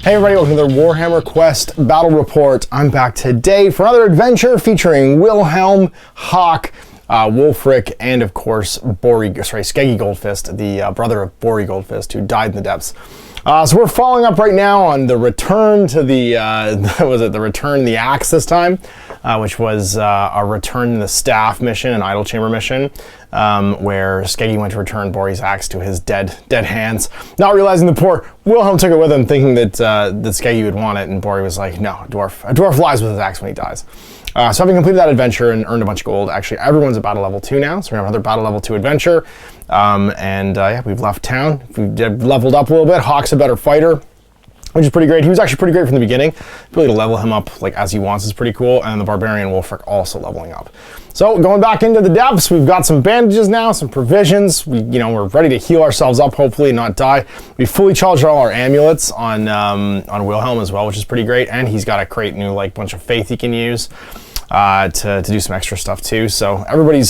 Hey everybody, welcome to the Warhammer Quest Battle Report. I'm back today for another adventure featuring Wilhelm, Hawk, Wulfric, and of course Skeggy Goldfist, the brother of Bori Goldfist, who died in the depths. So we're following up right now on the return to the, return the axe this time, which was a return the staff mission, an idol chamber mission, where Skeggy went to return Bori's axe to his dead hands, not realizing the poor Wilhelm took it with him, thinking that Skeggy would want it, and Bori was like, no, a dwarf lies with his axe when he dies. So having completed that adventure and earned a bunch of gold, actually everyone's at battle level 2 now, so we're gonna have another battle level 2 adventure. Yeah, we've left town. We've leveled up a little bit. Hawk's a better fighter, which is pretty great. He was actually pretty great from the beginning. Really to level him up like as he wants is pretty cool. And the Barbarian Wulfric also leveling up. So going back into the depths, we've got some bandages now, some provisions. We're ready to heal ourselves up, hopefully not die. We fully charged all our amulets on Wilhelm as well, which is pretty great. And he's got a great new bunch of faith he can use to do some extra stuff too. So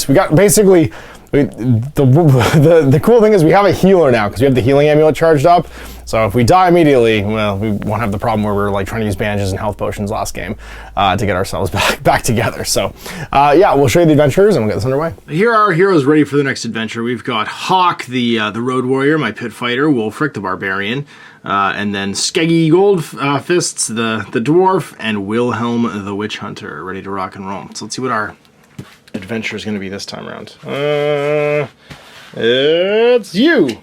we got basically. The cool thing is we have a healer now because we have the healing amulet charged up. So if we die immediately, well, we won't have the problem where we're trying to use bandages and health potions last game to get ourselves back together. So yeah, we'll show you the adventures and we'll get this underway. Here are our heroes ready for the next adventure. We've got Hawk, the road warrior, my pit fighter, Wulfric, the barbarian, and then Skeggy Goldfists, the dwarf, and Wilhelm, the witch hunter, ready to rock and roll. So let's see what our adventure is going to be this time around. It's you!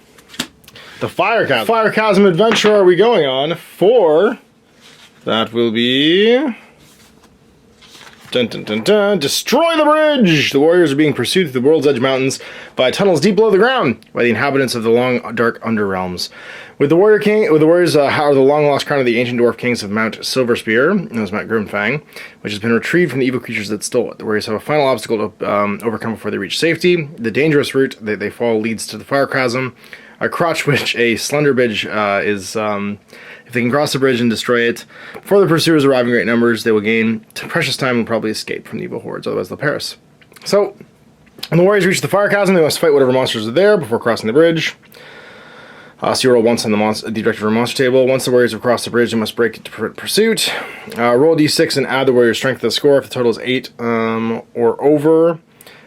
The Fire Chasm. Fire Chasm adventure are we going on for? That will be... Dun, dun, dun, dun. Destroy the bridge! The warriors are being pursued through the World's Edge Mountains by tunnels deep below the ground by the inhabitants of the long, dark underrealms. With the warriors are the long-lost crown of the ancient dwarf kings of Mount Silverspear, known as Mount Grimfang, which has been retrieved from the evil creatures that stole it. The warriors have a final obstacle to overcome before they reach safety. The dangerous route they follow leads to the Fire Chasm, across which a slender bridge is. If they can cross the bridge and destroy it before the pursuers arrive in great numbers, they will gain precious time and probably escape from the evil hordes, otherwise they'll perish. So, when the warriors reach the Fire Chasm, they must fight whatever monsters are there before crossing the bridge. So you roll once on the directive room monster table. Once the warriors have crossed the bridge, they must break into pursuit. Roll d6 and add the warrior's strength to the score. If the total is 8 or over,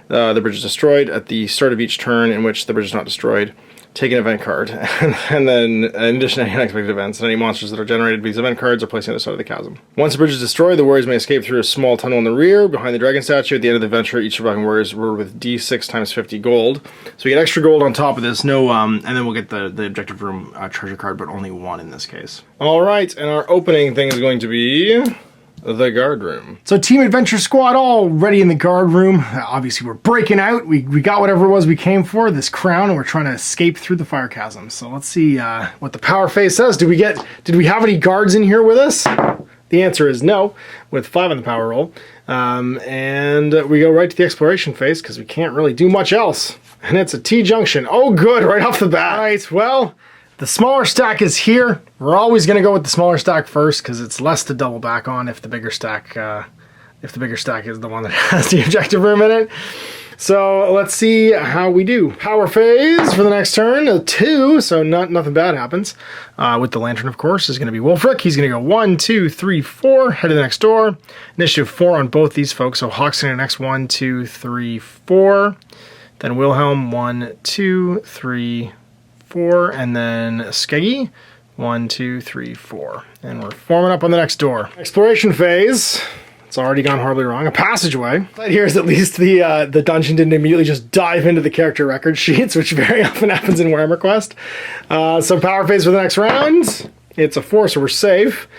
the bridge is destroyed. At the start of each turn in which the bridge is not destroyed, take an event card. And then, in addition to any unexpected events, and any monsters that are generated by these event cards are placed on the side of the chasm. Once the bridge is destroyed, the warriors may escape through a small tunnel in the rear, behind the dragon statue. At the end of the adventure, each surviving warriors were with d6 times 50 gold. So we get extra gold on top of this, and then we'll get the objective room treasure card, but only one in this case. Alright, and our opening thing is going to be... the guard room. So Team Adventure Squad all ready in the guard room. Obviously we're breaking out. We got whatever it was we came for, this crown, and we're trying to escape through the Fire Chasm. So let's see what the power phase says. Did we have any guards in here with us? The answer is no, with 5 on the power roll. And we go right to the exploration phase because we can't really do much else. And it's a T-junction. Oh good, right off the bat. All right, well, the smaller stack is here. We're always going to go with the smaller stack first because it's less to double back on if the bigger stack is the one that has the objective room in it. So let's see how we do. Power phase for the next turn, a 2, so nothing bad happens. With the lantern, of course, is going to be Wulfric. He's going to go 1, 2, 3, 4, head to the next door. Initiative 4 on both these folks, so Hawk's going to next 1, 2, 3, 4. Then Wilhelm 1, 2, 3, 4, and then Skeggy 1, 2, 3, 4, and we're forming up on the next door. Exploration phase. It's already gone horribly wrong. A passageway. But here's at least the dungeon didn't immediately just dive into the character record sheets, which very often happens in Warhammer Quest. So power phase for the next round. It's a 4, so we're safe.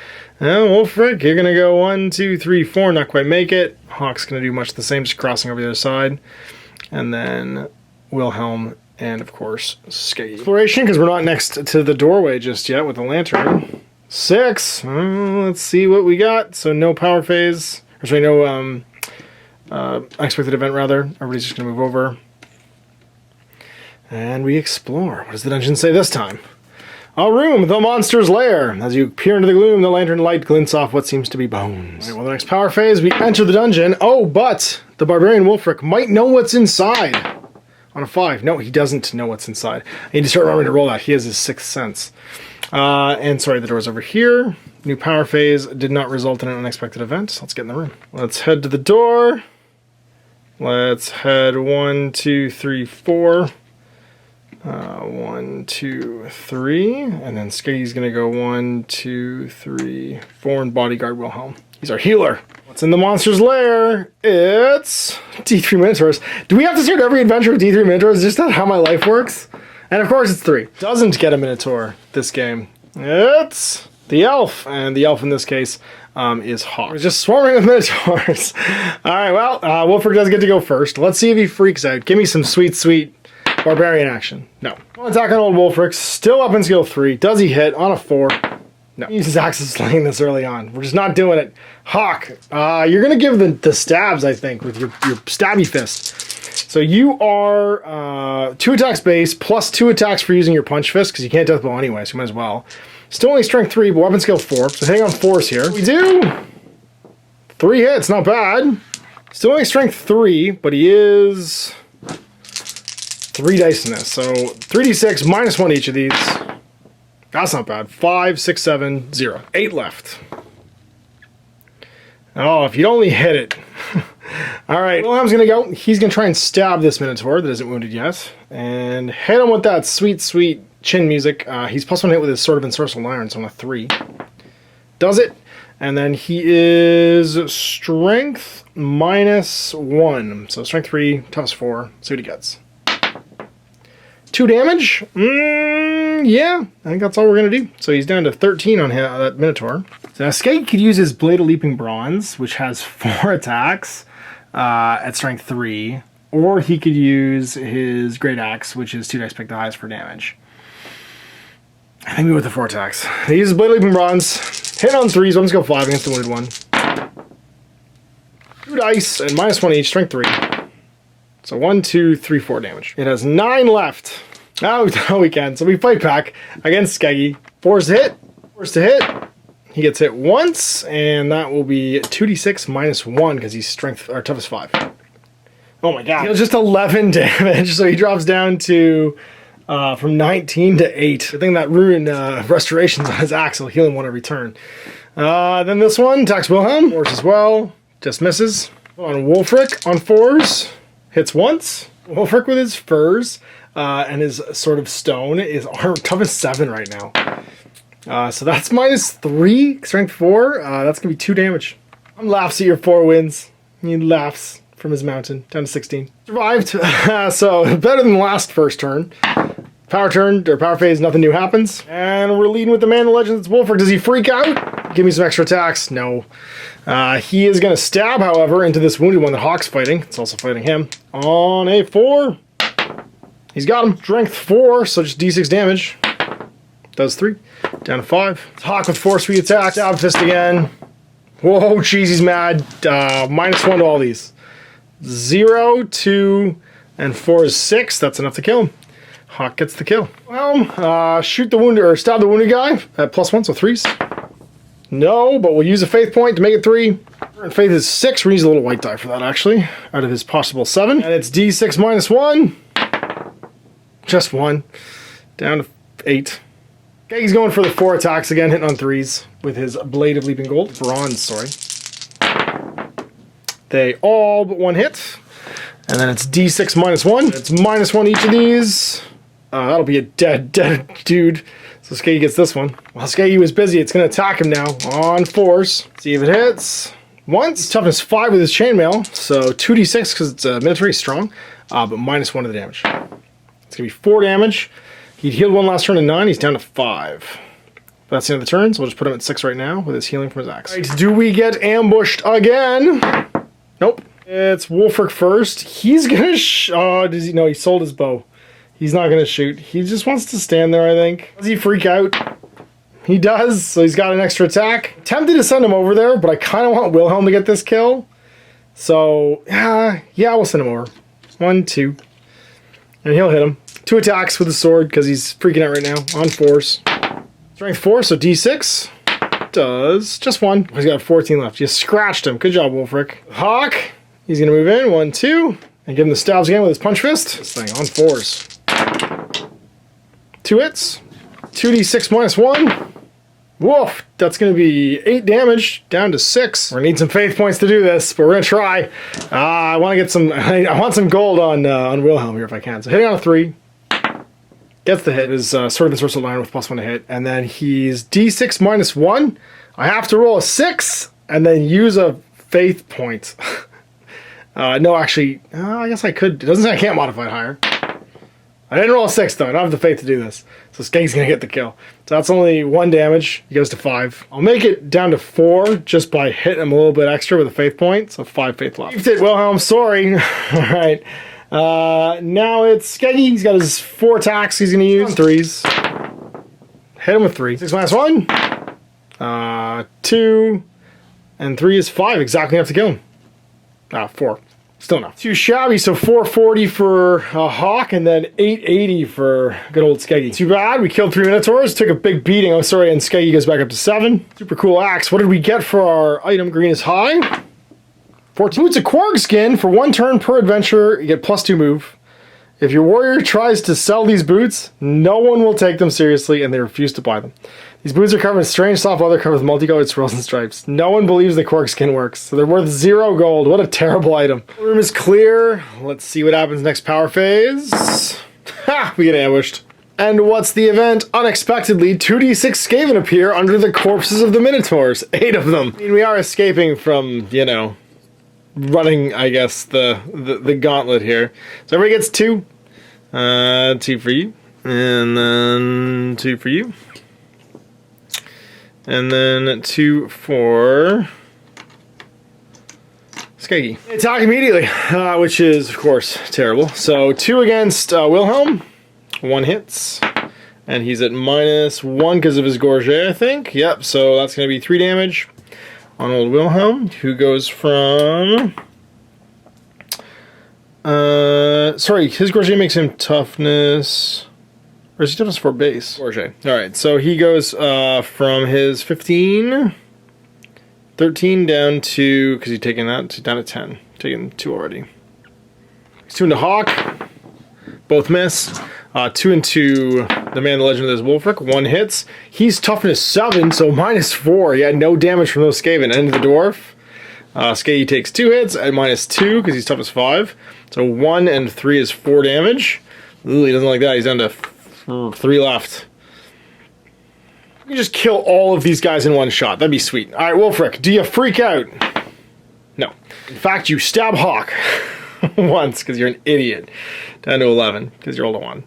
Wulfric, you're gonna go 1, 2, 3, 4, not quite make it. Hawk's gonna do much the same, just crossing over the other side, and then Wilhelm. And, of course, Skeggy. Exploration, because we're not next to the doorway just yet with the lantern. 6. Let's see what we got. So no power phase. Or sorry, no unexpected event, rather. Everybody's just going to move over. And we explore. What does the dungeon say this time? A room, the monster's lair. As you peer into the gloom, the lantern light glints off what seems to be bones. Right, well, the next power phase, we enter the dungeon. Oh, but the barbarian Wulfric might know what's inside. On a 5. No, he doesn't know what's inside. I need to start remembering to roll that. He has his 6th sense. And sorry, the door's over here. New power phase did not result in an unexpected event. Let's get in the room. Let's head to the door. Let's head 1, 2, 3, 4. 1, 2, 3. And then Skeggy's going to go 1, 2, 3, 4. And Bodyguard Wilhelm. He's our healer. What's in the monster's lair? It's D3 Minotaurs. Do we have to start every adventure with D3 Minotaurs? Is just how my life works? And of course it's 3. Doesn't get a Minotaur this game. It's the elf. And the elf in this case is Hawk. We're just swarming with Minotaurs. Alright, well, Wolfric does get to go first. Let's see if he freaks out. Give me some sweet, sweet barbarian action. No. Attack on old Wolfric. Still up in skill 3. Does he hit on a 4? No. He uses Axe of Slaying this early on. We're just not doing it. Hawk, you're going to give the stabs, I think, with your stabby fist. So you are 2 attacks base, plus 2 attacks for using your punch fist, because you can't death blow anyway, so you might as well. Still only strength 3, but weapon skill 4. So hitting on 4s here. We do 3 hits, not bad. Still only strength 3, but he is 3 dice in this. So 3d6 minus 1 each of these. That's not bad. 5, 6, 7, 0. 8 left. Oh, if you'd only hit it. Alright, Wilhelm's going to go. He's going to try and stab this Minotaur that isn't wounded yet. And hit him with that sweet, sweet chin music. He's plus 1 hit with his Sword of Ensorcelled Iron, so on a 3. Does it. And then he is strength minus 1. So strength 3, toughest 4. See what he gets. 2 damage? Yeah, I think that's all we're going to do. So he's down to 13 on that Minotaur. So now Skeggy could use his Blade of Leaping Bronze, which has 4 attacks at strength 3. Or he could use his Great Axe, which is 2 dice pick the highest for damage. I think we went with the 4 attacks. He uses Blade of Leaping Bronze. Hit on 3s, one's go 5 against the wounded one. 2 dice and minus 1 each, strength 3. So 1, 2, 3, 4 damage. It has 9 left. Oh, we can. So we fight back against Skeggy. 4's to hit. 4's to hit. He gets hit once, and that will be 2d6 minus 1 because he's strength or toughest 5. Oh my god. It was just 11 damage, so he drops down to from 19 to 8. I think that ruined restorations on his axe. He'll heal him 1 every turn. Then this one attacks Wilhelm. 4s as well. Just misses. On Wolfric on 4s. Hits once. Wolfric with his furs and his Sword of Stone is toughest 7 right now. So that's minus 3, strength 4. That's going to be 2 damage. Laughs at your 4 wins. He laughs from his mountain. Down to 16. Survived. So better than the last first turn. Power turn, or power phase, nothing new happens. And we're leading with the man, the legend, it's Wolfric. Does he freak out? Give me some extra attacks. No. He is going to stab, however, into this wounded one that Hawk's fighting. It's also fighting him. On a 4. He's got him. Strength 4, so just d6 damage. Does 3. Down to 5. It's Hawk with 4 sweet attacks. Stab fist again. Whoa, jeez, he's mad. Minus 1 to all these. 0, 2, and 4 is 6. That's enough to kill him. Hawk gets the kill. Well, shoot the wounded, or stab the wounded guy at plus 1, so 3s. No, but we'll use a faith point to make it 3. And faith is 6. We're going to use a little white die for that, actually, out of his possible 7. And it's d6 minus 1. Just 1. Down to 8. Okay, he's going for the 4 attacks again, hitting on 3s with his Blade of Leaping Gold. Bronze, sorry. They all but 1 hit. And then it's d6 minus 1. It's minus 1 each of these. That'll be a dead dude. So Skeggy gets this one. While Skeggy was busy, it's going to attack him now on 4s. See if it hits. Once. Toughness 5 with his chainmail. So 2d6 because it's military strong. But minus 1 of the damage. It's going to be 4 damage. He'd healed 1 last turn to 9. He's down to 5. But that's the end of the turn, so we'll just put him at 6 right now with his healing from his axe. Right, do we get ambushed again? Nope. It's Wolfric first. He's going to does he? No, he sold his bow. He's not going to shoot. He just wants to stand there, I think. Does he freak out? He does, so he's got an extra attack. Tempted to send him over there, but I kind of want Wilhelm to get this kill. So, yeah, we'll send him over. 1, 2. And he'll hit him. 2 attacks with the sword, because he's freaking out right now. On 4s. Strength 4, so d6. Does just 1. He's got 14 left. You scratched him. Good job, Wolfric. Hawk. He's going to move in. 1, 2. And give him the stabs again with his punch fist. This thing on 4s. 2 hits. 2d6 minus 1. Woof, that's going to be 8 damage, down to 6. We're going to need some faith points to do this, but we're going to try. I want to get some, I want some gold on Wilhelm here if I can. So hitting on a 3. Gets the hit. Is sort of the source of line with +1 to hit. And then he's d6 minus 1. I have to roll a 6 and then use a faith point. No, actually, I guess I could. It doesn't say I can't modify it higher. I didn't roll a 6 though. I don't have the faith to do this. So Skeggy's going to get the kill. So that's only 1 damage. He goes to 5. I'll make it down to 4 just by hitting him a little bit extra with a faith point. So 5 faith left. Keep it, Wilhelm. Sorry. All right. Now it's Skeggy. He's got his 4 attacks he's going to use. 3s. Hit him with 3. 6 minus 1. 2. And 3 is 5. Exactly enough to kill him. 4. Still enough. Too shabby, so 440 for Hawk and then 880 for good old Skeggy. Too bad, we killed 3 Minotaurs, took a big beating. Oh, sorry, and Skeggy goes back up to 7. Super cool axe. What did we get for our item? Green is high. 14. Boots of Quarg skin. For 1 turn per adventure, you get +2 move. If your warrior tries to sell these boots, no one will take them seriously and they refuse to buy them. These boots are covered in strange soft leather covered with multicolored swirls and stripes. No one believes the Quarg skin works, so they're worth 0 gold. What a terrible item. The room is clear. Let's see what happens next power phase. Ha! We get ambushed. And what's the event? Unexpectedly, 2d6 Skaven appear under the corpses of the Minotaurs. 8 of them. I mean, we are escaping from, you know, running, I guess, the gauntlet here. So everybody gets 2. 2 for you. And then 2 for you. And then 2 for Skeggy. Attack immediately, which is, of course, terrible. So 2 against Wilhelm. 1 hits. And he's at -1 because of his Gorget, I think. Yep, so that's going to be 3 damage on old Wilhelm, who goes from... sorry, his Gorget makes him toughness... Or is he toughness 4 base? Gorget. Alright, so he goes from his 15, 13 down to... Because he's taking that, down to 10. Taking 2 already. He's 2 into Hawk. Both miss. 2 into the man, the legend of this Wolfric. 1 hits. He's toughness 7, so -4. He had no damage from those Skaven. And the dwarf. Skeggy takes 2 hits at -2 because he's toughness 5. So 1 and 3 is 4 damage. Ooh, he doesn't like that. He's down to 3 left. You can just kill all of these guys in one shot. That'd be sweet. Alright, Wolfric, do you freak out? No. In fact, you stab Hawk once because you're an idiot. Down to 11 because you're all to 1.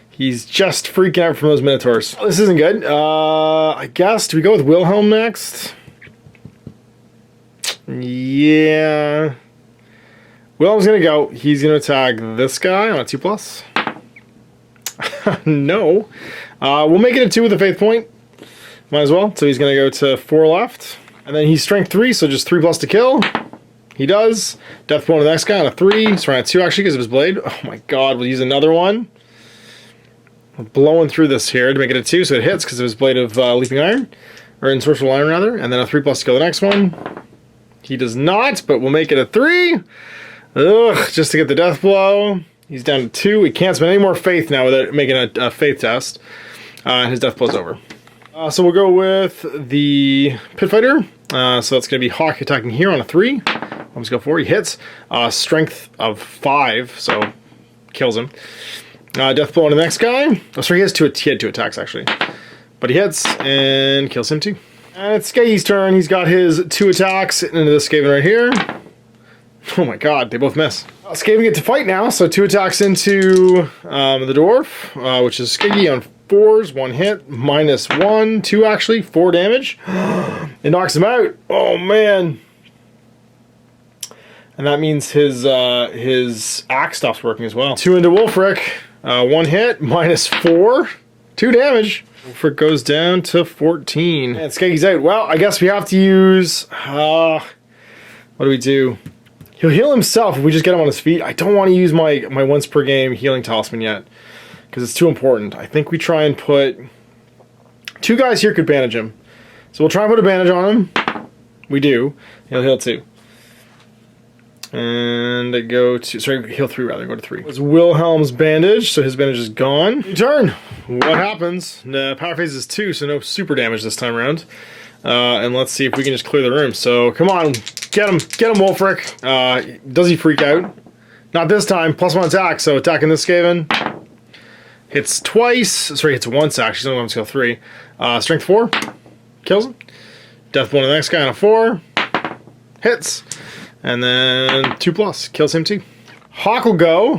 He's just freaking out from those Minotaurs. Oh, this isn't good. I guess, do we go with Wilhelm next? Yeah. Wilhelm's gonna go. He's gonna attack this guy on a 2+. No. We'll make it a 2 with a faith point. Might as well. So he's going to go to 4 left. And then he's strength 3, so just 3+ to kill. He does. Death blow to the next guy on a 3. So we're on a 2 actually because of his blade. Oh my god, we'll use another one. We're blowing through this here to make it a 2, so it hits because of his blade of leaping iron. Or ensorcelled iron rather. And then a 3+ to kill the next one. He does not, but we'll make it a 3. Ugh, just to get the death blow. He's down to 2. We can't spend any more faith now without making a faith test. And his death blow's over. So we'll go with the Pit Fighter. So that's going to be Hawk attacking here on a 3. Let's go 4. He hits. Strength of 5, so kills him. Death blow on the next guy. Oh, sorry, he had 2 attacks actually. But he hits and kills him too. And it's Skeggy's turn. He's got his 2 attacks into this Skaven right here. Oh my god, they both miss. Skaven get to fight now, so 2 attacks into the dwarf, which is Skeggy on 4s, 1 hit, -1, 2 actually, 4 damage. It knocks him out. Oh man. And that means his axe stops working as well. 2 into Wolfric, 1 hit, -4, 2 damage. Wolfric goes down to 14. And Skeggy's out. Well, I guess we have to use, what do we do? He'll heal himself if we just get him on his feet. I don't want to use my once per game healing talisman yet because it's too important. I think we try and put 2 guys here could bandage him. So we'll try and put a bandage on him. We do. He'll heal too. And and go to, sorry, heal 3 rather, go to 3. It's Wilhelm's bandage, so his bandage is gone. Your turn. What happens? Power phase is 2, so no super damage this time around. And let's see if we can just clear the room. So come on, get him, Wulfric. Does he freak out? Not this time. +1 attack, so attacking this Skaven. Hits twice. Sorry, hits once actually. She's only on skill 3. Strength 4. Kills him. Death blow to the next guy on a 4. Hits. And then 2+. Kills him too. Hawk will go.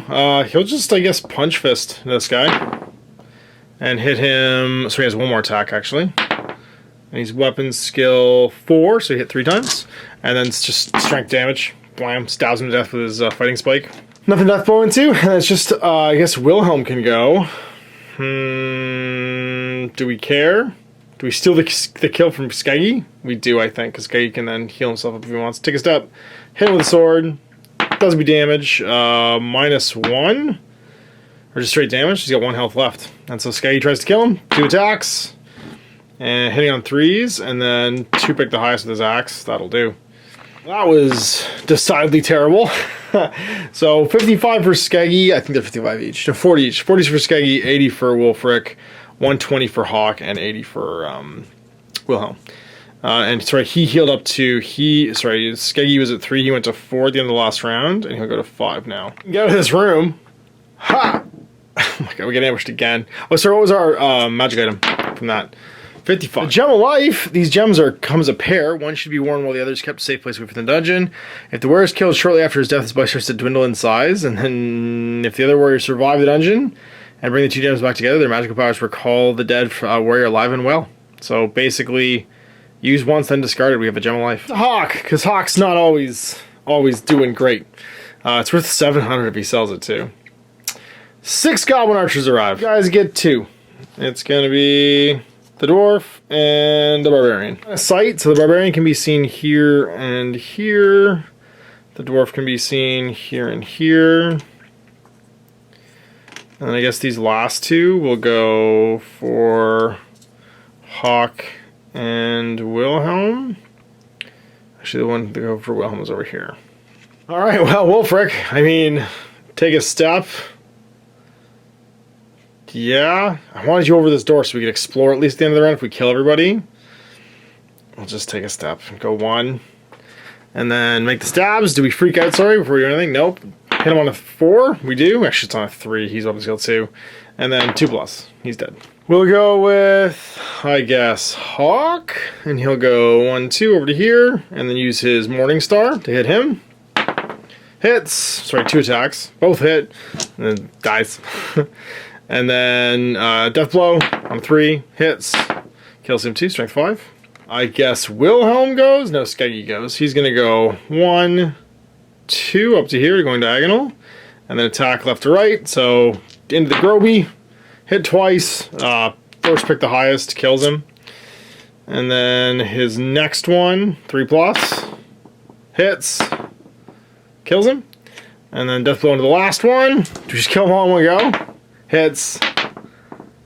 He'll just, I guess, punch fist this guy. And hit him. So he has 1 more attack actually. And he's weapon skill 4, so he hit 3 times. And then it's just strength damage. Blam. Stabs him to death with his fighting spike. Nothing death blow into. And it's just, I guess Wilhelm can go. Do we care? Do we steal the kill from Skeggy? We do, I think, because Skeggy can then heal himself up if he wants. Take a step, hit him with a sword, does me damage, -1, or just straight damage. He's got 1 health left. And so Skeggy tries to kill him, 2 attacks, and hitting on 3s, and then 2 pick the highest with his axe. That'll do. That was decidedly terrible. So 55 for Skeggy, I think they're 55 each, no, 40 each. 40 for Skeggy, 80 for Wulfric, 120 for Hawk, and 80 for Wilhelm. And sorry, he healed up to, Skeggy was at 3, he went to 4 at the end of the last round, and he'll go to 5 now. Get out of this room. Ha! Oh my god, we get ambushed again. Oh, sorry, what was our magic item from that? 55. The Gem of Life. These gems comes a pair. One should be worn while the other is kept a safe place away from the dungeon. If the warrior is killed shortly after his death, his body starts to dwindle in size. And then if the other warriors survive the dungeon and bring the 2 gems back together, their magical powers recall the dead warrior alive and well. So basically, use once, then discard it. We have a Gem of Life. The Hawk, because Hawk's not always doing great. It's worth 700 if he sells it too. 6 Goblin Archers arrive. You guys get 2. It's going to be the Dwarf and the Barbarian. A sight, so the Barbarian can be seen here and here. The Dwarf can be seen here and here. And I guess these last 2 will go for Hawk and Wilhelm. Actually, the one to go for Wilhelm is over here. Alright, well, Wulfric, I mean, take a step. Yeah, I wanted you over this door so we could explore at least at the end of the round if we kill everybody. We'll just take a step and go 1. And then make the stabs. Do we freak out, sorry, before we do anything? Nope. Hit him on a 4. We do. Actually, it's on a 3. He's weapon skill 2. And then 2+. He's dead. We'll go with, I guess, Hawk. And he'll go 1, 2 over to here. And then use his Morning Star to hit him. Hits. Sorry, 2 attacks. Both hit. And then dies. And then Death Blow on 3, hits, kills him 2, strength 5. I guess Wilhelm goes. No, Skeggy goes. He's going to go 1, 2 up to here, going diagonal. And then attack left to right. So into the Groby, hit twice. First pick the highest, kills him. And then his next one, 3+, hits, kills him. And then Death Blow into the last one. Just kill him all in one go. Hits,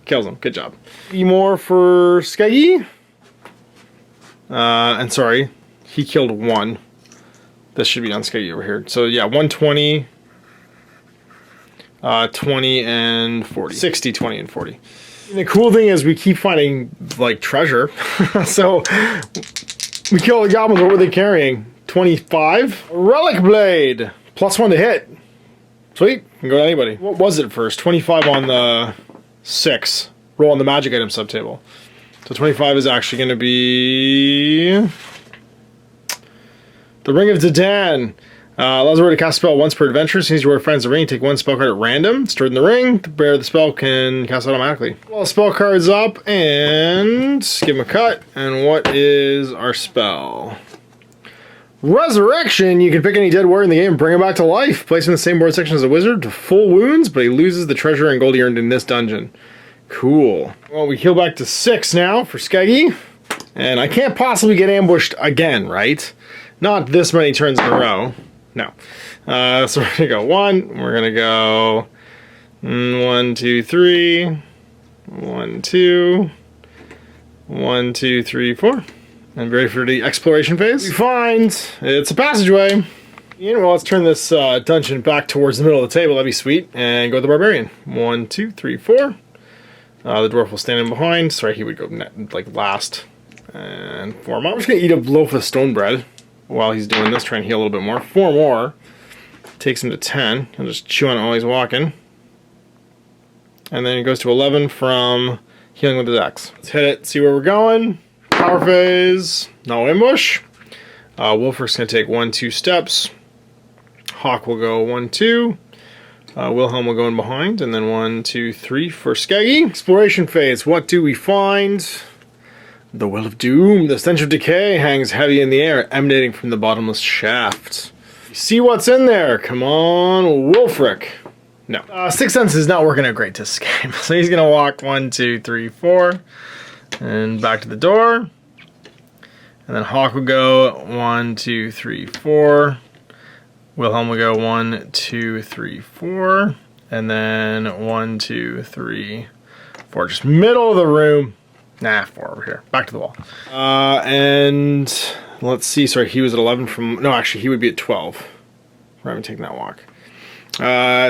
kills him. Good job. 3 more for Skeggy. And sorry, he killed 1. This should be on Skeggy over here. So yeah, 120, 20, and 40. 60, 20, and 40. And the cool thing is we keep finding, like, treasure. So we kill the goblins. What were they carrying? 25. Relic Blade. +1 to hit. Sweet, can go to anybody. What was it first? 25 on the 6. Roll on the magic item subtable. So 25 is actually going to be the Ring of Dedan. Allows the warrior to cast a spell once per adventure. As soon as your warrior finds the ring, take 1 spell card at random. Stored in the ring. The bearer of the spell can cast it automatically. Well, spell card's up, and give him a cut. And what is our spell? Resurrection. You can pick any dead warrior in the game and bring him back to life. Place him in the same board section as a wizard to full wounds, but he loses the treasure and gold he earned in this dungeon. Cool. Well, we heal back to 6 now for Skeggy. And I can't possibly get ambushed again, right? Not this many turns in a row. No. So we're going to go 1. We're going to go 1, 2, 3. 1, 2. 1, 2, 3, 4. And ready for the exploration phase. We find it's a passageway. Yeah, well, let's turn this dungeon back towards the middle of the table. That'd be sweet. And go with the barbarian. 1, 2, 3, 4. The dwarf will stand in behind. Sorry, he would go like last. And 4 more. I'm just going to eat a loaf of stone bread while he's doing this. Try and heal a little bit more. 4 more. Takes him to 10. He'll just chew on it while he's walking. And then he goes to 11 from healing with his axe. Let's hit it. See where we're going. Power phase. No ambush. Wolfrick's going to take 1, 2 steps. Hawk will go 1, 2. Wilhelm will go in behind, and then 1, 2, 3 for Skeggy. Exploration phase. What do we find? The Well of Doom. The stench of decay hangs heavy in the air, emanating from the bottomless shaft. See what's in there. Come on, Wolfric. No. Sixth Sense is not working out great to escape. So he's going to walk 1, 2, 3, 4. And back to the door. And then Hawk will go 1, 2, 3, 4. Wilhelm will go 1, 2, 3, 4. And then 1, 2, 3, 4. Just middle of the room. Nah, 4 over here. Back to the wall. And let's see. Sorry, he was at 11 from... No, actually, he would be at 12. We're having taken that walk.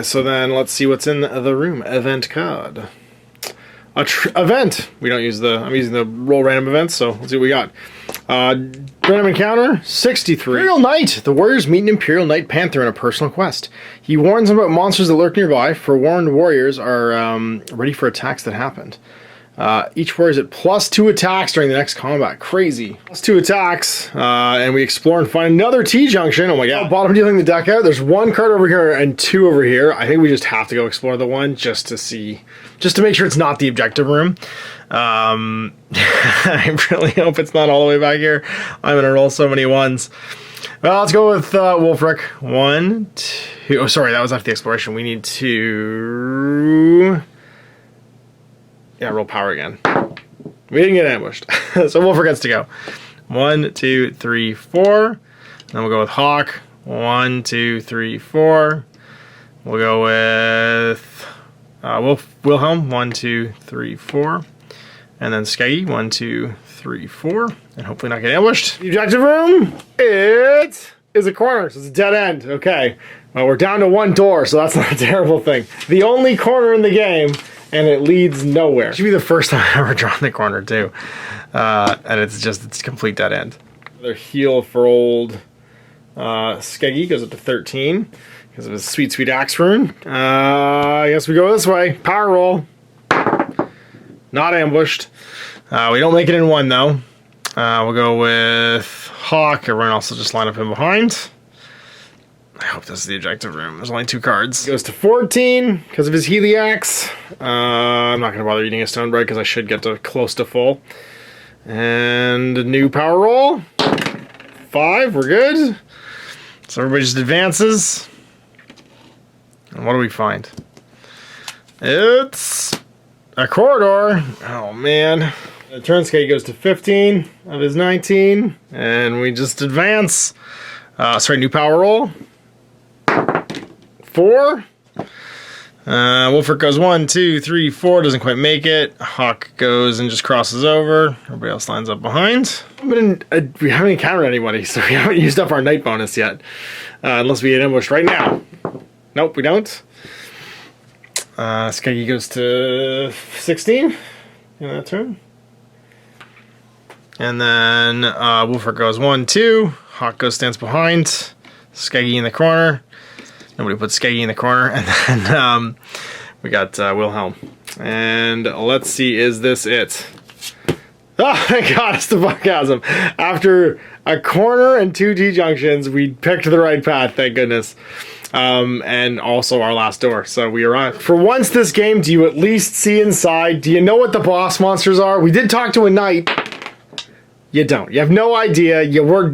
So then let's see what's in the room. Event card. Event. We don't use the... I'm using the roll random events, so let's see what we got. Random encounter, 63. Imperial Knight. The warriors meet an Imperial Knight Panther in a personal quest. He warns them about monsters that lurk nearby. Forewarned warriors are ready for attacks that happened. Each warrior is at +2 attacks during the next combat. Crazy. +2 attacks, and we explore and find another T-junction. Oh my god. Bottom dealing the deck out. There's 1 card over here and 2 over here. I think we just have to go explore the one just to see, just to make sure it's not the objective room. I really hope it's not all the way back here. I'm gonna roll so many 1s. Well, let's go with Wolfric. 1, 2. Oh, sorry, that was after the exploration. We need to... Yeah, roll power again. We didn't get ambushed. So Wolfric gets to go. 1, 2, 3, 4. Then we'll go with Hawk. 1, 2, 3, 4. We'll go with Wilhelm. 1, 2, 3, 4. And then Skeggy. 1, 2, 3, 4. And hopefully not get ambushed. The objective room, it is a corner, so it's a dead end. Okay. Well, we're down to 1 door, so that's not a terrible thing. The only corner in the game, and it leads nowhere. It should be the first time I've ever drawn the corner, too. And it's complete dead end. Another heal for old Skeggy goes up to 13 because of his sweet, sweet axe rune. I guess we go this way. Power roll. Not ambushed. We don't make it in 1, though. We'll go with Hawk. Everyone else will just line up in behind. I hope this is the objective room. There's only 2 cards. He goes to 14 because of his Heliax. I'm not going to bother eating a stone bread because I should get to close to full. And a new power roll. 5, we're good. So everybody just advances. And what do we find? It's a corridor. Oh, man. The turn skate goes to 15 of his 19. And we just advance. Sorry, new power roll. 4. Wolfric goes 1, 2, 3, 4. Doesn't quite make it. Hawk goes and just crosses over. Everybody else lines up behind. We haven't encountered anybody, so we haven't used up our night bonus yet. Unless we get ambushed right now. Nope, we don't. Skeggy goes to 16 in that turn. And then Wolfric goes 1, 2. Hawk stands behind. Skeggy in the corner. Nobody puts Skeggy in the corner. And then we got Wilhelm. And let's see, is this it? Oh, thank God, it's the Fire Chasm. After a corner and 2 T-junctions, we picked the right path, thank goodness. And also our last door, so we are on. For once this game, do you at least see inside? Do you know what the boss monsters are? We did talk to a knight. You don't. You have no idea. You're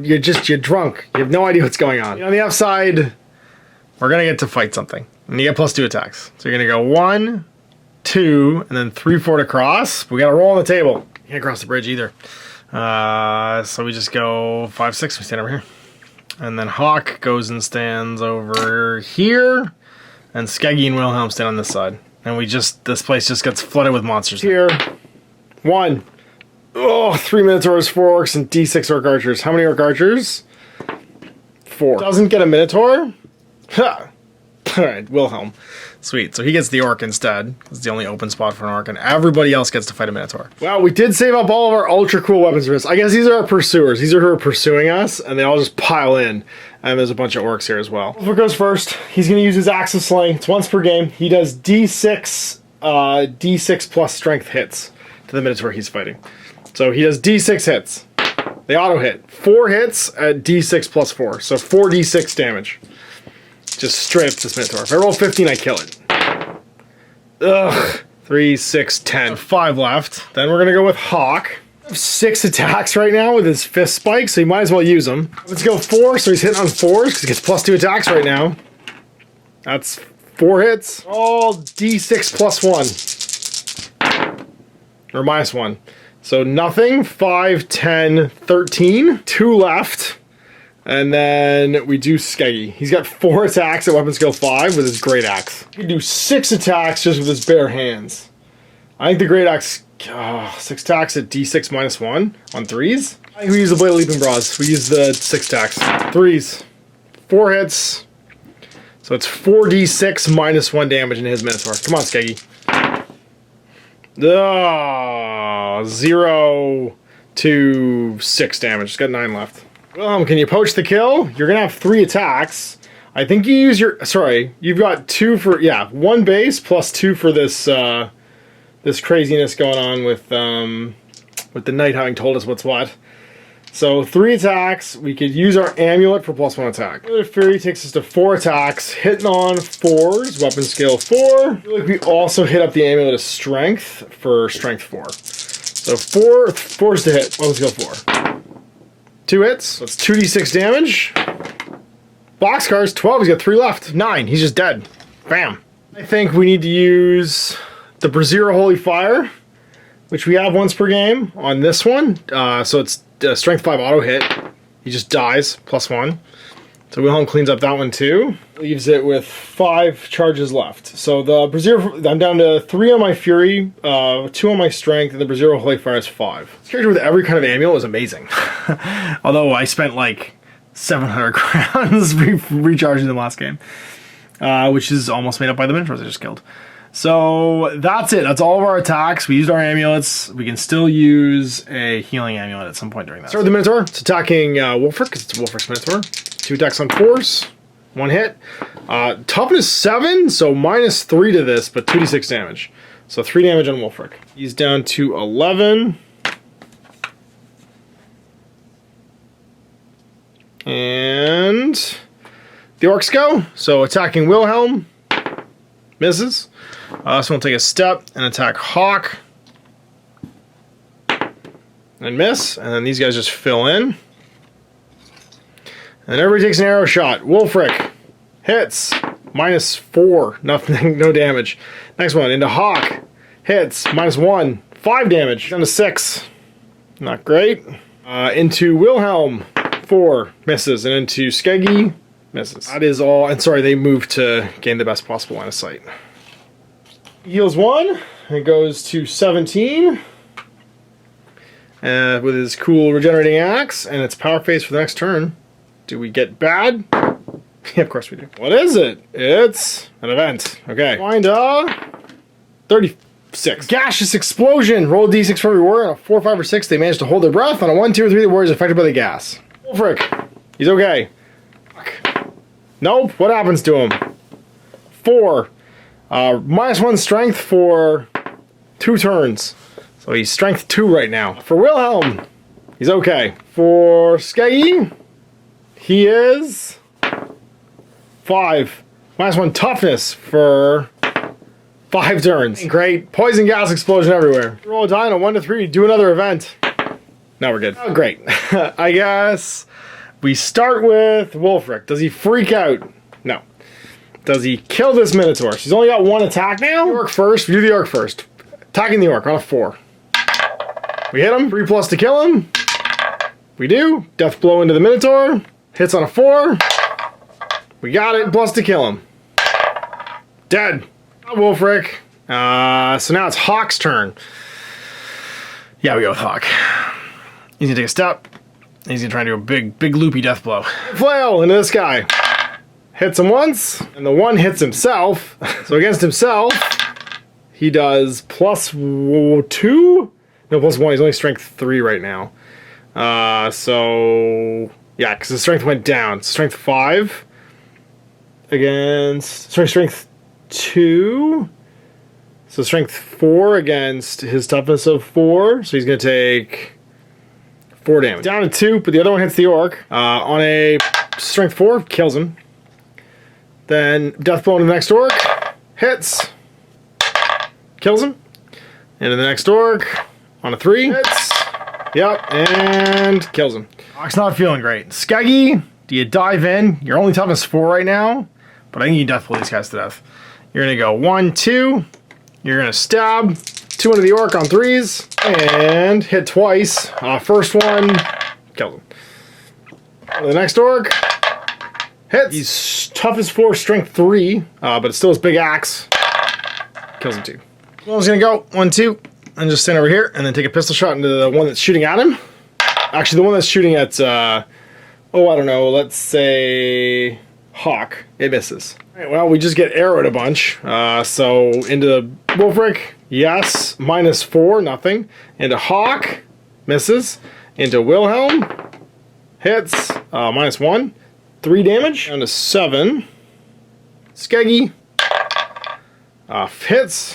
drunk. You have no idea what's going on. On the outside, we're gonna get to fight something. And you get +2 attacks. So you're gonna go 1, 2, and then 3, 4 to cross. We gotta roll on the table. You can't cross the bridge either. So we just go 5, 6. We stand over here. And then Hawk goes and stands over here. And Skeggy and Wilhelm stand on this side. And this place just gets flooded with monsters. Here. 1. Oh, 3 Minotaurs, 4 Orcs, and D6 Orc Archers. How many Orc Archers? 4. Doesn't get a Minotaur? Ha! Alright, Wilhelm. Sweet, so he gets the Orc instead. It's the only open spot for an Orc, and everybody else gets to fight a Minotaur. Well, we did save up all of our ultra cool weapons for this. I guess these are our pursuers. These are who are pursuing us, and they all just pile in. And there's a bunch of Orcs here as well. Wolfric goes first. He's going to use his Axe of Slaying. It's once per game. He does D6 plus strength hits to the Minotaur he's fighting. So he does D6 hits. They auto hit. 4 hits at D6 plus 4. So 4d6 damage. Just straight up to this Minotaur. If I roll 15, I kill it. Ugh. 3, 6, 10. 5 left. Then we're going to go with Hawk. 6 attacks right now with his fist spike, so you might as well use them. Let's go 4, so he's hitting on 4s because he gets +2 attacks right now. That's 4 hits. All D6 plus 1. Or -1. So nothing. 5, 10, 13. 2 left. And then we do Skeggy. He's got 4 attacks at weapon skill 5 with his Great Axe. He can do 6 attacks just with his bare hands. I think the Great Axe... 6 attacks at D6 -1 on 3s. I think we use the Blade of Leaping Broads. We use the 6 attacks. 3s. 4 hits. So it's 4d6 -1 damage in his Minotaur. Come on, Skeggy. 0 to 6 damage. It's got 9 left. Can you poach the kill? You're going to have 3 attacks. I think you use your... Sorry. You've got 2 for... Yeah, 1 base plus 2 for this... this craziness going on with the knight having told us what's what. So 3 attacks. We could use our amulet for +1 attack. Amulet of Fury takes us to 4 attacks, hitting on 4s, weapon skill 4. I feel like we also hit up the amulet of strength for strength 4. So 4's to hit, weapon skill 4. 2 hits. So it's 2d6 damage. Boxcars 12. He's got 3 left. 9. He's just dead. Bam. I think we need to use the Brazier Holy Fire, which we have once per game on this one. So it's strength 5 auto hit. He just dies, +1. So Wilhelm cleans up that one too. Leaves it with 5 charges left. So the Brazier, I'm down to 3 on my Fury, 2 on my Strength, and the Brazier Holy Fire is 5. This character with every kind of amulet is amazing. Although I spent like 700 crowns recharging them last game. Which is almost made up by the Minotaurs I just killed. So that's it. That's all of our attacks. We used our amulets. We can still use a healing amulet at some point during that. Start with the Minotaur. It's attacking Wolfric because it's Wolfric's Minotaur. 2 attacks on 4s. 1 hit. Toughness 7, so -3 to this, but 2d6 damage. So 3 damage on Wolfric. He's down to 11. And the Orcs go. So attacking Wilhelm. Misses. So we'll take a step and attack Hawk. And miss. And then these guys just fill in. And then everybody takes an arrow shot. Wolfric. Hits. -4. Nothing. No damage. Next one. Into Hawk. Hits. -1. 5 damage. Down to 6. Not great. Into Wilhelm. 4. Misses. And into Skeggy. Misses. That is all. And sorry, they move to gain the best possible line of sight. Heals 1. It goes to 17. With his cool regenerating axe. And it's power phase for the next turn. Do we get bad? Yeah, of course we do. What is it? It's an event. Okay. Find 36. Gaseous explosion. Roll a d6 for every warrior. On a 4, 5, or 6, they manage to hold their breath. On a 1, 2, or 3, the warrior is affected by the gas. Wolfric. He's okay. Fuck. Nope. What happens to him? 4. -1 strength for 2 turns. So he's strength 2 right now. For Wilhelm, he's okay. For Skeggy, he is 5. -1 toughness for 5 turns. Great. Poison gas explosion everywhere. Roll a die on a 1 to 3. Do another event. Now we're good. Oh, great. I guess we start with Wolfric. Does he freak out? No. Does he kill this Minotaur? She's only got 1 attack now. The Orc first. We do the Orc first. Attacking the Orc on a 4. We hit him. 3+ to kill him. We do. Death blow into the Minotaur. Hits on a 4. We got it. Plus to kill him. Dead. Wolfric. So now it's Hawk's turn. Yeah, we go with Hawk. He's gonna take a step. He's gonna try to do a big loopy death blow. Flail into this guy. Hits him once, and the one hits himself. So against himself, he does +2? No, +1. He's only strength 3 right now. So yeah, because his strength went down. Strength 5 against strength 2. So strength 4 against his toughness of 4. So he's gonna take 4 damage. Down to 2, but the other one hits the orc. On a strength 4, kills him. Then death blow to the next orc, hits, kills him. And the next orc on a 3, hits, yep, and kills him. Orc's not feeling great. Skeggy, do you dive in? You're only toughness 4 right now, but I think you death blow these guys to death. You're gonna go 1, 2. You're gonna stab 2 into the orc on 3s and hit twice. First one, kills him. The next orc. Hits. He's toughness 4, strength 3, but it's still his big axe. Kills him 2. Well, he's gonna go 1, 2, and just stand over here, and then take a pistol shot into the one that's shooting at him. Actually, the one that's shooting at, I don't know, let's say Hawk. It misses. All right, well, we just get arrowed a bunch. So into the Wolfric, yes, -4, nothing. Into Hawk, misses. Into Wilhelm, hits, -1. 3 damage, down to 7. Skeggy hits,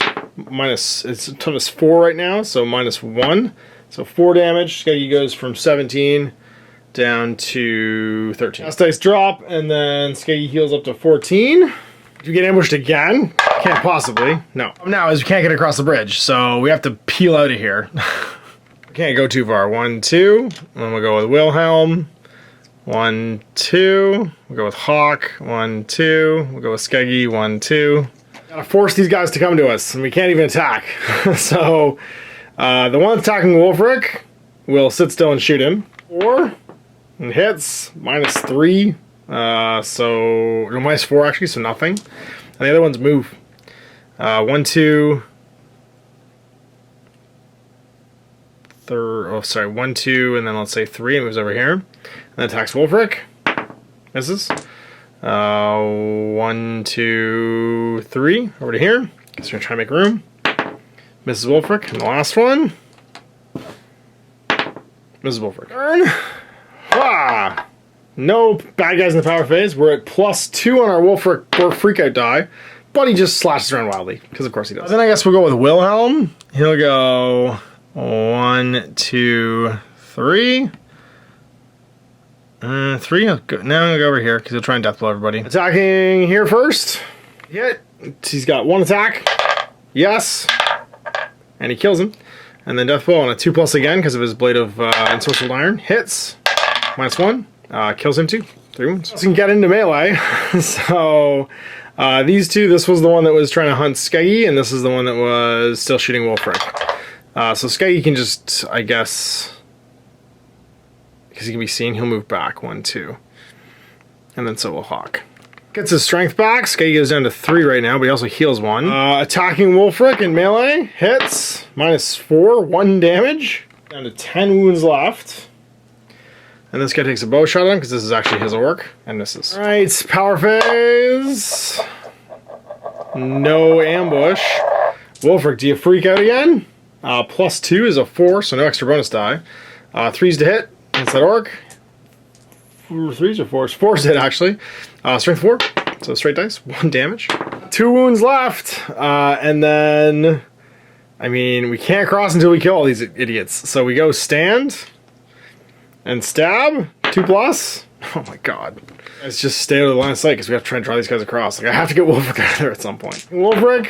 it's toughness 4 right now, so -1. So 4 damage. Skeggy goes from 17 down to 13. Last dice drop, and then Skeggy heals up to 14. If you get ambushed again, can't possibly. No. Now is we can't get across the bridge, so we have to peel out of here. We can't go too far. 1, 2, and then we'll go with Wilhelm. 1, 2. We'll go with Hawk. 1, 2. We'll go with Skeggy. 1, 2. Gotta force these guys to come to us, and we can't even attack. So, the one attacking Wolfric will sit still and shoot him. 4. And hits. -3. So, no, -4 actually, so nothing. And the other ones move. 1, 2. 1, 2, and then let's say 3, and moves over here. And then attacks Wolfric. Misses. 1, 2, 3. Over to here. Guess we're gonna try to make room. Misses Wolfric. And the last one. Misses Wolfric. Turn. Ah! No bad guys in the power phase. We're at +2 on our Wolfric or freakout die. But he just slashes around wildly. Because of course he does. Then I guess we'll go with Wilhelm. He'll go 1, 2, 3. 3. Now I'm gonna go over here because he'll try and death blow everybody. Attacking here first. Hit. He's got 1 attack. Yes. And he kills him. And then death blow on a 2+ again because of his blade of ensorcelled iron. Hits. -1. Kills him 2. 3 wounds. So he can get into melee. So these two. This was the one that was trying to hunt Skeggy, and this is the one that was still shooting Wolfric. So Skeggy can just, I guess, because he can be seen, he'll move back 1, 2. And then so will Hawk. Gets his strength back. Skeggy goes down to 3 right now, but he also heals 1. Attacking Wolfric in melee. Hits. -4. 1 damage. Down to 10 wounds left. And this guy takes a bow shot on him because this is actually his orc. And misses. Alright, power phase. No ambush. Wolfric, do you freak out again? +2 is a 4, so no extra bonus die. 3's to hit. That's that orc. 3's or 4's? 4's to hit, actually. Strength 4, so straight dice. 1 damage. 2 wounds left. And then, I mean, we can't cross until we kill all these idiots. So we go stand and stab. 2+. Oh my god. Let's just stay out of the line of sight because we have to try and draw these guys across. Like, I have to get Wolfric out of there at some point. Wolfric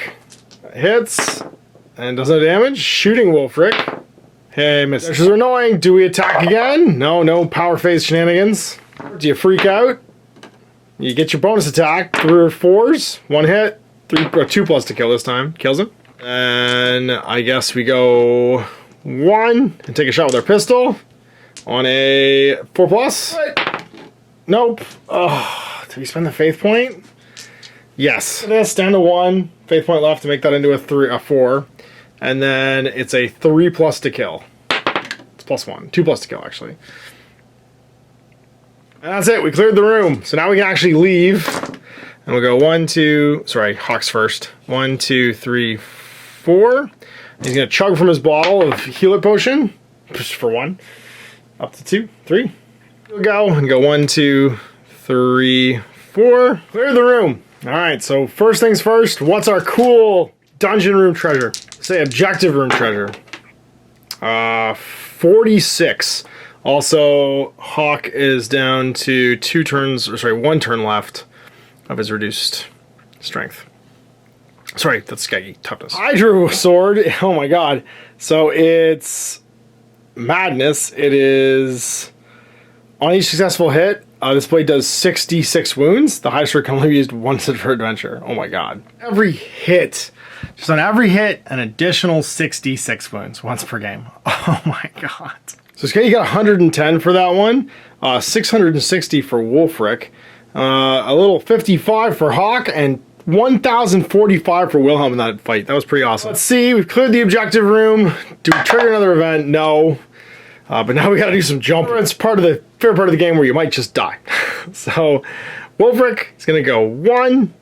hits and does no damage. Shooting Wolfric. Hey, misses. This is annoying. Do we attack again? No, no power phase shenanigans. Do you freak out? You get your bonus attack. 3 or 4s. 1 hit. 2+ to kill this time. Kills him. And I guess we go 1 and take a shot with our pistol on a 4+. Nope. Oh, did we spend the faith point? Yes. This down to 1. Faith point left to make that into a 4. And then it's a 3+ to kill. It's +1. 2+ to kill, actually. And that's it. We cleared the room. So now we can actually leave. And we'll go 1, 2, sorry, Hawks first. 1, 2, 3, 4. He's going to chug from his bottle of healer potion. Just for 1. Up to 2, 3. We'll go and go 1, 2, 3, 4. Clear the room. All right, so first things first, what's our cool dungeon room treasure? Say objective room treasure. 46. Also, Hawk is down to 2 turns, or sorry, 1 turn left of his reduced strength. Sorry, that's Skeggy, toughness. Hydro sword, oh my god. So it's madness. It is on each successful hit, this blade does 66 wounds. The high sword can only be used once per adventure. Oh my god. Every hit, just on every hit, an additional 66 wounds once per game. Oh my god. So Skeggy got 110 for that one, 660 for Wolfric, a little 55 for Hawk, and 1,045 for Wilhelm in that fight. That was pretty awesome. Let's see, we've cleared the objective room. Do we trigger another event? No. But now we gotta do some jumping. It's part of the fair part of the game where you might just die. So, Wolfric is gonna go 1.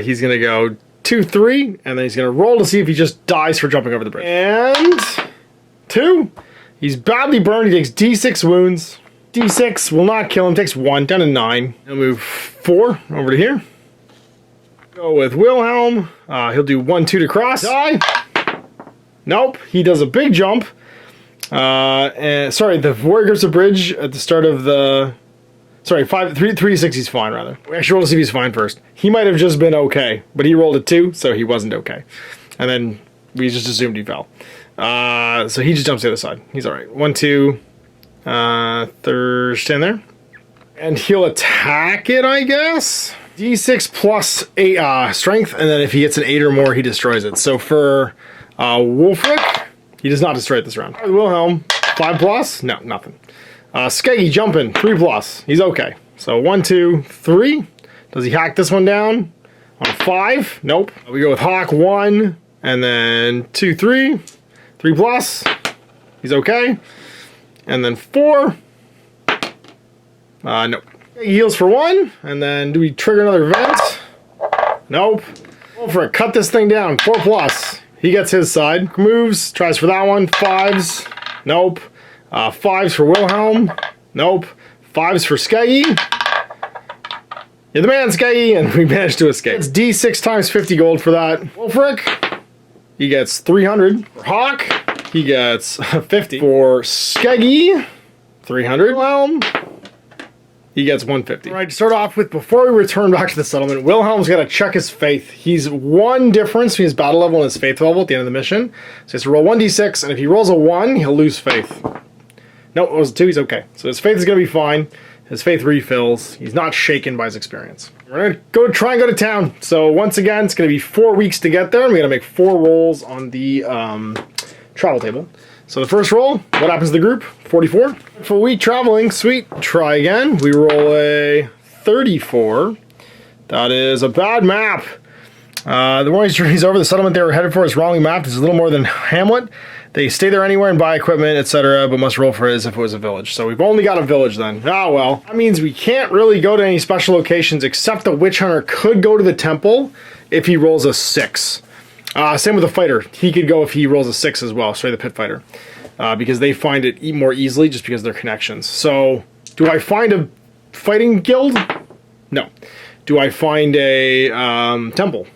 He's gonna go 2, 3, and then he's gonna roll to see if he just dies for jumping over the bridge. And 2. He's badly burned. He takes D6 wounds. D6 will not kill him. Takes 1, down to 9. He'll move 4 over to here. Go with Wilhelm. He'll do 1, 2 to cross. Die. Nope. He does a big jump. And sorry, the warrior grips the bridge at the start of the. Sorry, 3 to 6. He's fine rather. We actually roll to see if he's fine first. He might have just been okay, but he rolled a 2, so he wasn't okay. And then we just assumed he fell. So he just jumps the other side. He's all right. 1, 2. Stand there, and he'll attack it, I guess. D6 plus 8 strength, and then if he gets an 8 or more, he destroys it. So for Wolfric, he does not destroy it this round. Wilhelm, 5 plus? No, nothing. Skeggy jumping, 3 plus. He's okay. So 1, 2, 3. Does he hack this one down on 5? Nope. We go with Hawk, 1, and then 2, 3. 3 plus. He's okay. And then 4. Nope. He heals for 1, and then do we trigger another event? Nope. Wolfric, cut this thing down. 4 plus. He gets his side. Moves, tries for that one. 5s. Nope. 5s for Wilhelm. Nope. 5s for Skeggy. You're the man, Skeggy, and we managed to escape. It's D6 times 50 gold for that. Wolfric, he gets 300. For Hawk, he gets 50. For Skeggy, 300. Wilhelm, he gets 150. All right, to start off with, before we return back to the settlement, Wilhelm's got to check his faith. He's 1 difference between his battle level and his faith level at the end of the mission. So he has to roll 1d6, and if he rolls a 1, he'll lose faith. No, it was a 2, he's okay. So his faith is going to be fine. His faith refills. He's not shaken by his experience. We're going to try and go to town. So once again, it's going to be 4 weeks to get there, and we got to make 4 rolls on the travel table. So the first roll, what happens to the group? 44. For a week traveling, sweet. Try again. We roll a 34. That is a bad map. The morning's journey's over. The settlement they were headed for is wrongly mapped. It's a little more than Hamlet. They stay there anywhere and buy equipment, etc., but must roll for it as if it was a village. So we've only got a village then. Ah, well. That means we can't really go to any special locations, except the Witch Hunter could go to the temple if he rolls a 6. Same with the fighter. He could go if he rolls a 6 as well. Sorry, the pit fighter. Because they find it more easily just because of their connections. So, do I find a fighting guild? No. Do I find a temple?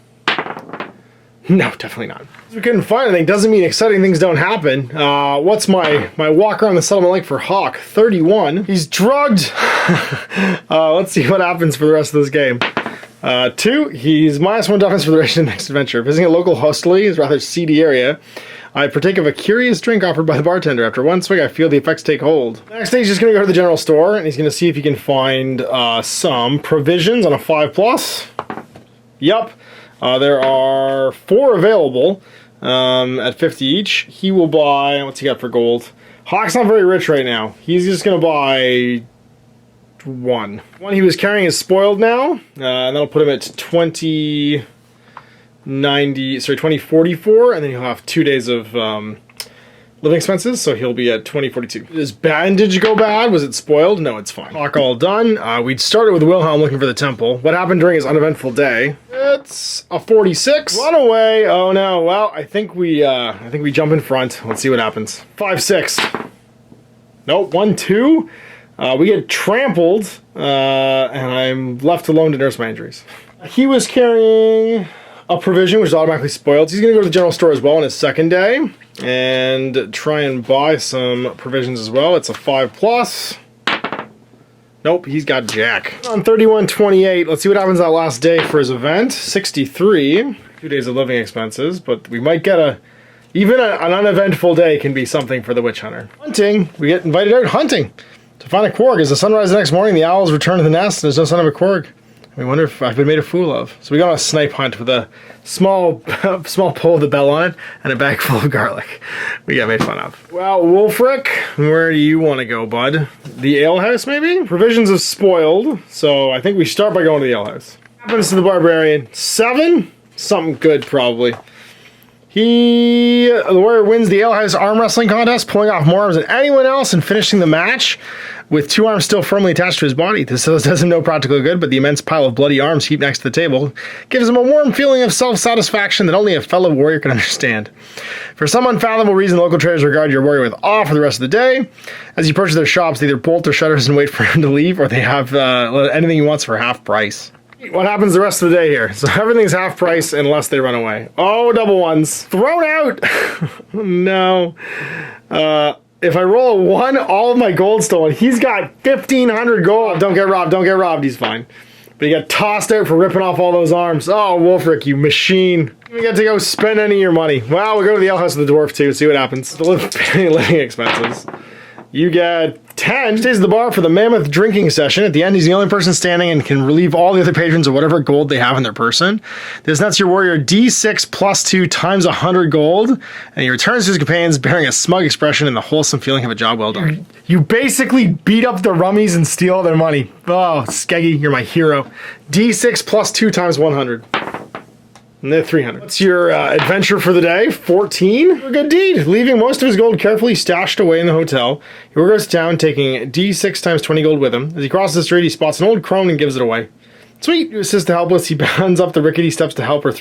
No, definitely not. We couldn't find anything doesn't mean exciting things don't happen. What's my walk around the settlement like for Hawk? 31. He's drugged. Let's see what happens for the rest of this game. 2, he's -1 toughness for the duration of the next adventure. Visiting a local hostelry is a rather seedy area. I partake of a curious drink offered by the bartender. After 1 swig, I feel the effects take hold. Next day, he's just going to go to the general store, and he's going to see if he can find some provisions on a 5 plus. Yep. There are 4 available at 50 each. He will buy, what's he got for gold? Hawk's not very rich right now. He's just going to buy 1. One he was carrying is spoiled now, and that'll put him at 2044, and then he'll have 2 days of living expenses, so he'll be at 2042. Did his bandage go bad? Was it spoiled? No, it's fine. Clock all done. We'd started with Wilhelm looking for the temple. What happened during his uneventful day? It's a 46. Run away. Oh no. Well, I think we jump in front. Let's see what happens. 5-6. Nope. 1-2. We get trampled, and I'm left alone to nurse my injuries. He was carrying a provision which is automatically spoiled. So he's going to go to the general store as well on his second day and try and buy some provisions as well. It's a 5+. Nope, he's got jack. On 31-28, let's see what happens that last day for his event. 63. 2 days of living expenses, but we might get even an uneventful day can be something for the witch hunter. Hunting, we get invited out hunting to find a quarg. As the sun rises the next morning, the owls return to the nest and there's no sign of a quarg. We wonder if I've been made a fool of. So we got on a snipe hunt with a small pole with a bell on it and a bag full of garlic. We got made fun of. Well, Wolfric, where do you want to go, bud? The alehouse, maybe? Provisions have spoiled, so I think we start by going to the alehouse. Happens to the barbarian. 7? Something good, probably. The warrior wins the alehouse arm wrestling contest, pulling off more arms than anyone else and finishing the match with 2 arms still firmly attached to his body. This does him no practical good, but the immense pile of bloody arms heaped next to the table gives him a warm feeling of self-satisfaction that only a fellow warrior can understand. For some unfathomable reason, local traders regard your warrior with awe for the rest of the day. As you approach their shops, they either bolt their shutters and wait for him to leave, or they have anything he wants for half price. What happens the rest of the day here? So everything's half price unless they run away. Oh, double ones. Thrown out! No. If I roll a 1, all of my gold stolen. He's got 1,500 gold. Don't get robbed, don't get robbed. He's fine. But he got tossed out for ripping off all those arms. Oh, Wolfric, you machine. You get to go spend any of your money. Well, we'll go to the alehouse of the dwarf too, see what happens. The living expenses. You get 10. Stays at the bar for the mammoth drinking session. At the end, he's the only person standing and can relieve all the other patrons of whatever gold they have in their person. This nets your warrior D6 + 2 times 100 gold, and he returns to his companions bearing a smug expression and the wholesome feeling of a job well done. You basically beat up the rummies and steal their money. Oh, Skeggy, you're my hero. D6 + 2 times 100. And then 300. What's your adventure for the day? 14? A good deed. Leaving most of his gold carefully stashed away in the hotel, he goes to town taking D6 times 20 gold with him. As he crosses the street, he spots an old crone and gives it away. Sweet. To assist the helpless, he bounds up the rickety steps to help her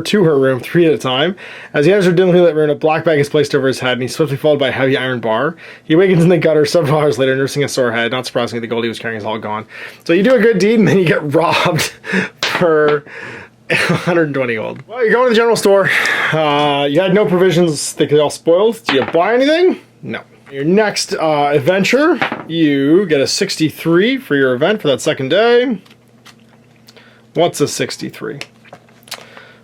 to her room 3 at a time. As he enters her dimly lit room, a black bag is placed over his head, and he's swiftly followed by a heavy iron bar. He awakens in the gutter several hours later, nursing a sore head. Not surprisingly, the gold he was carrying is all gone. So you do a good deed, and then you get robbed for 120 gold. Well, you're going to the general store. You had no provisions. They could all spoiled. Do you buy anything? No. Your next adventure, you get a 63 for your event for that second day. What's a 63?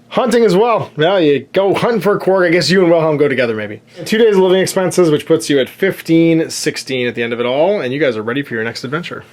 Hunting as well. Well, you go hunting for a quark. I guess you and Wilhelm go together, maybe. 2 days of living expenses, which puts you at 15-16 at the end of it all, and you guys are ready for your next adventure.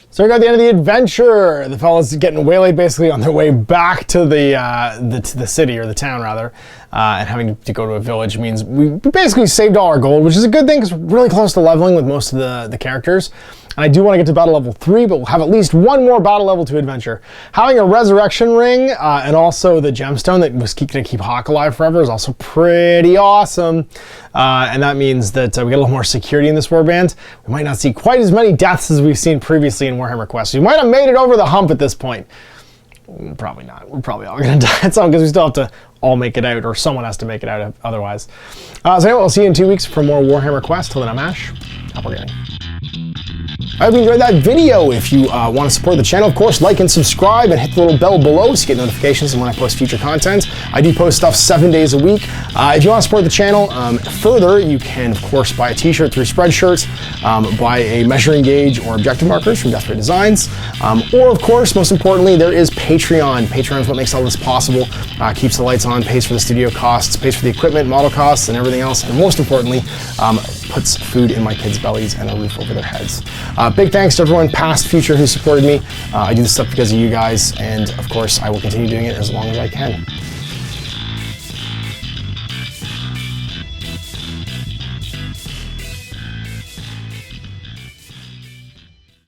So we got the end of the adventure. The fellas getting waylaid basically on their way back to the city, or the town rather, and having to go to a village means we basically saved all our gold, which is a good thing because we're really close to leveling with most of the characters. And I do want to get to battle level 3, but we'll have at least one more battle level 2 adventure. Having a resurrection ring and also the gemstone that was going to keep Hawk alive forever is also pretty awesome. And that means that we get a little more security in this warband. We might not see quite as many deaths as we've seen previously in Warhammer Quest. We might have made it over the hump at this point. Probably not. We're probably all going to die at some, because we still have to all make it out, or someone has to make it out otherwise. So anyway, we'll see you in 2 weeks for more Warhammer Quest. Till then, I'm Ash. Happy gaming. I hope you enjoyed that video. If you want to support the channel, of course, like and subscribe and hit the little bell below to get notifications when I post future content. I do post stuff 7 days a week. If you want to support the channel further, you can, of course, buy a t-shirt through Spreadshirt, buy a measuring gauge or objective markers from Death Ray Designs, or, of course, most importantly, there is Patreon. Patreon is what makes all this possible, keeps the lights on, pays for the studio costs, pays for the equipment, model costs, and everything else, and most importantly, puts food in my kids' bellies and a roof over their heads. Big thanks to everyone, past, future, who supported me. I do this stuff because of you guys, and of course, I will continue doing it as long as I can.